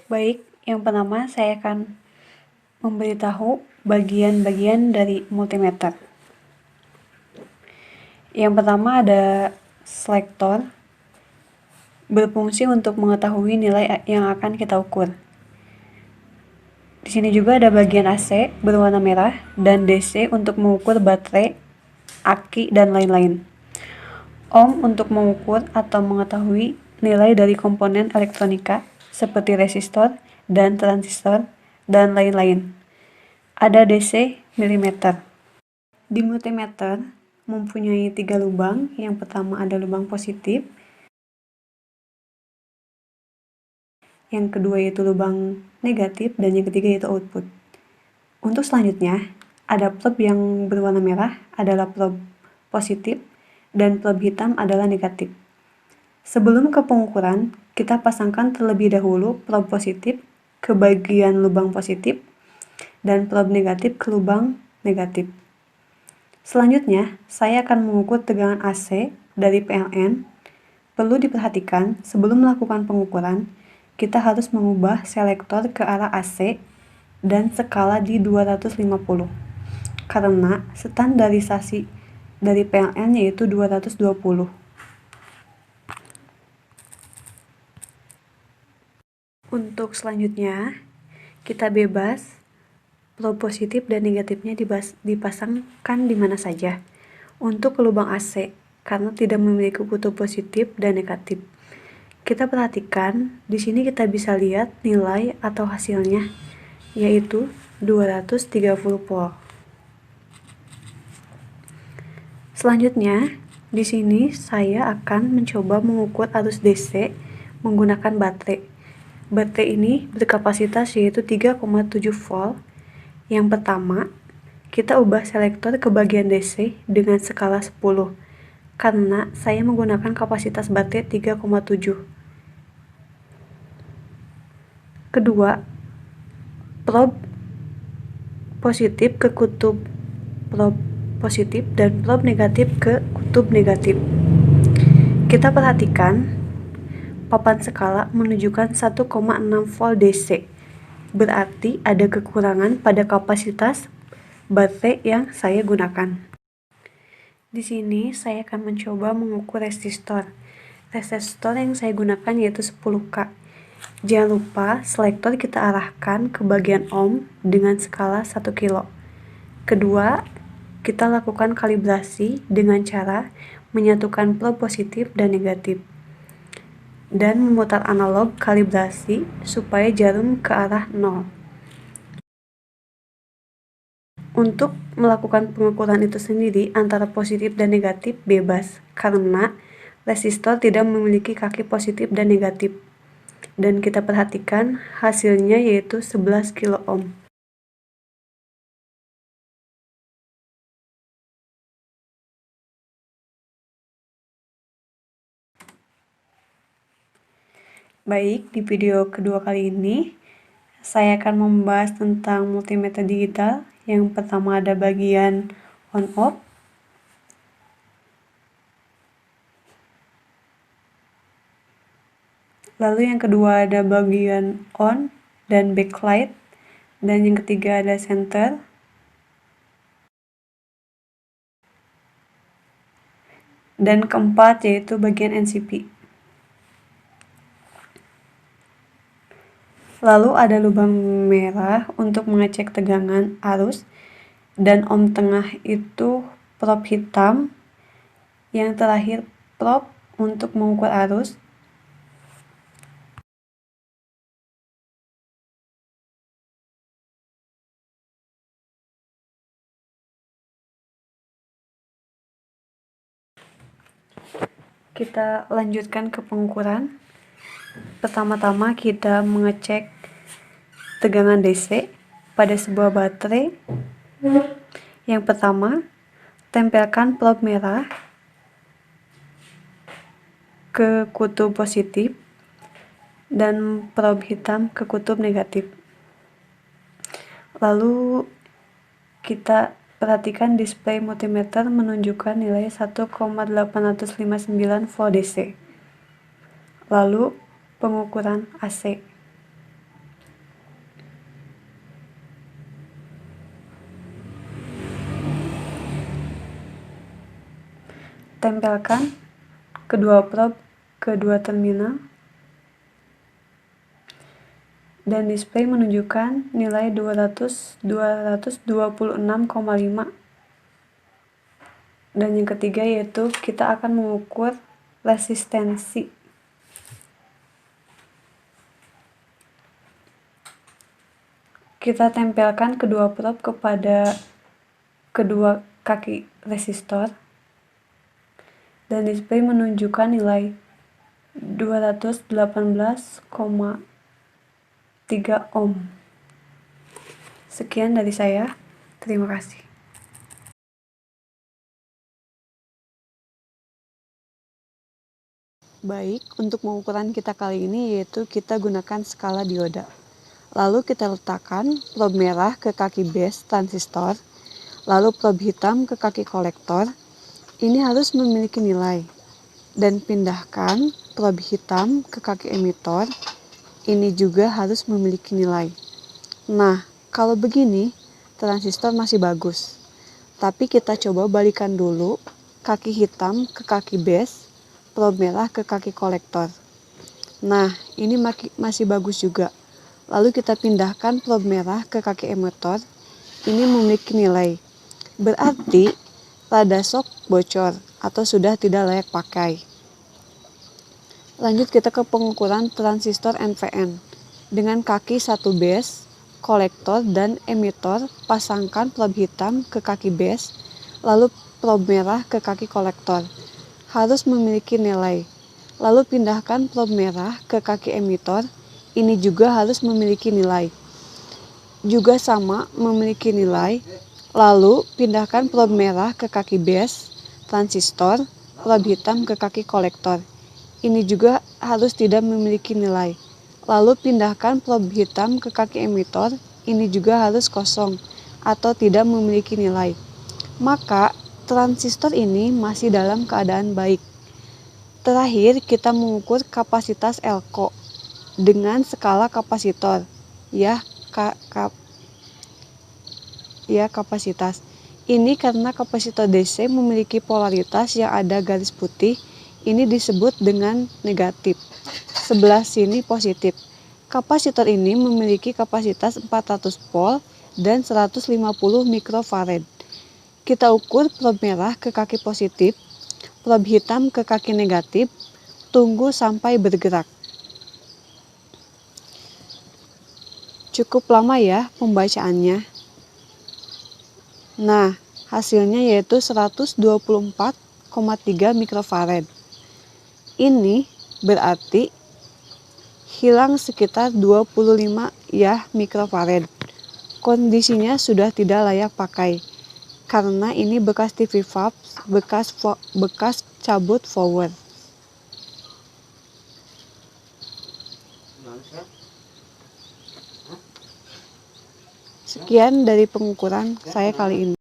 Baik, yang pertama saya akan memberitahu bagian-bagian dari multimeter. Yang pertama ada selektor, berfungsi untuk mengetahui nilai yang akan kita ukur. Di sini juga ada bagian AC berwarna merah dan DC untuk mengukur baterai, aki, dan lain-lain. Ohm untuk mengukur atau mengetahui nilai dari komponen elektronika seperti resistor dan transistor dan lain-lain. Ada DC milimeter. Di multimeter mempunyai 3 lubang. Yang pertama ada lubang positif, yang kedua yaitu lubang negatif, dan yang ketiga yaitu output. Untuk selanjutnya, ada probe yang berwarna merah adalah probe positif dan probe hitam adalah negatif. Sebelum ke pengukuran, kita pasangkan terlebih dahulu probe positif ke bagian lubang positif dan probe negatif ke lubang negatif. Selanjutnya, saya akan mengukur tegangan AC dari PLN. Perlu diperhatikan, sebelum melakukan pengukuran, kita harus mengubah selektor ke arah AC dan skala di 250, karena standarisasi dari PLN yaitu 220. Untuk selanjutnya, kita bebas probe positif dan negatifnya dipasangkan di mana saja. Untuk lubang AC, karena tidak memiliki kutub positif dan negatif. Kita perhatikan, di sini kita bisa lihat nilai atau hasilnya, yaitu 230 volt. Selanjutnya, di sini saya akan mencoba mengukur arus DC menggunakan baterai. Baterai ini berkapasitas yaitu 3,7 volt. Yang pertama, kita ubah selektor ke bagian DC dengan skala 10, karena saya menggunakan kapasitas baterai 3,7. Kedua, probe positif ke kutub probe positif dan probe negatif ke kutub negatif. Kita perhatikan, papan skala menunjukkan 1,6 volt DC. Berarti ada kekurangan pada kapasitas baterai yang saya gunakan. Di sini saya akan mencoba mengukur resistor. Resistor yang saya gunakan yaitu 10K. Jangan lupa selektor kita arahkan ke bagian ohm dengan skala 1 kilo. Kedua, kita lakukan kalibrasi dengan cara menyatukan probe positif dan negatif dan memutar analog kalibrasi supaya jarum ke arah 0. Untuk melakukan pengukuran itu sendiri antara positif dan negatif bebas, karena resistor tidak memiliki kaki positif dan negatif. Dan kita perhatikan hasilnya yaitu 11 kilo ohm. Baik, di video kedua kali ini saya akan membahas tentang multimeter digital. Yang pertama ada bagian on-off, lalu yang kedua ada bagian on dan backlight, dan yang ketiga ada center, dan keempat yaitu bagian NCP. Lalu ada lubang merah untuk mengecek tegangan arus, dan ohm tengah itu probe hitam. Yang terakhir probe untuk mengukur arus. Kita lanjutkan ke pengukuran. Pertama-tama kita mengecek tegangan DC pada sebuah baterai. Yang pertama, tempelkan probe merah ke kutub positif dan probe hitam ke kutub negatif. Lalu kita perhatikan display multimeter menunjukkan nilai 1,859 volt DC. Lalu pengukuran AC. tempelkan kedua probe ke dua terminal dan display menunjukkan nilai 226,5. Dan yang ketiga yaitu kita akan mengukur resistensi. Kita tempelkan kedua probe kepada kedua kaki resistor dan display menunjukkan nilai 218,3 ohm. Sekian dari saya. Terima kasih. Baik, untuk pengukuran kita kali ini yaitu kita gunakan skala dioda. Lalu kita letakkan probe merah ke kaki base transistor, lalu probe hitam ke kaki kolektor. Ini harus memiliki nilai. Dan pindahkan probe hitam ke kaki emitor. Ini juga harus memiliki nilai. Nah, kalau begini, transistor masih bagus. Tapi kita coba balikan dulu kaki hitam ke kaki base, probe merah ke kaki kolektor. Nah, ini masih bagus juga. Lalu kita pindahkan probe merah ke kaki emitor. Ini memiliki nilai. Berarti rada sok bocor atau sudah tidak layak pakai. Lanjut kita ke pengukuran transistor NPN. Dengan kaki 1 base, kolektor dan emitor, pasangkan probe hitam ke kaki base, lalu probe merah ke kaki kolektor. Harus memiliki nilai. Lalu pindahkan probe merah ke kaki emitor. Ini juga harus memiliki nilai. Juga sama memiliki nilai. Lalu pindahkan probe merah ke kaki base, transistor, probe hitam ke kaki kolektor. Ini juga harus tidak memiliki nilai. Lalu pindahkan probe hitam ke kaki emitor. Ini juga harus kosong atau tidak memiliki nilai. Maka transistor ini masih dalam keadaan baik. Terakhir kita mengukur kapasitas elko dengan skala kapasitor. Kapasitas. Ini karena kapasitor DC memiliki polaritas yang ada garis putih. Ini disebut dengan negatif. Sebelah sini positif. Kapasitor ini memiliki kapasitas 400 volt dan 150 mikrofarad. Kita ukur probe merah ke kaki positif, probe hitam ke kaki negatif. Tunggu sampai bergerak. Cukup lama ya pembacaannya. Nah, hasilnya yaitu 124,3 mikrofarad. Ini berarti hilang sekitar 25 mikrofarad. Kondisinya sudah tidak layak pakai karena ini bekas TV valve, bekas cabut forward. Sekian dari pengukuran saya kali ini.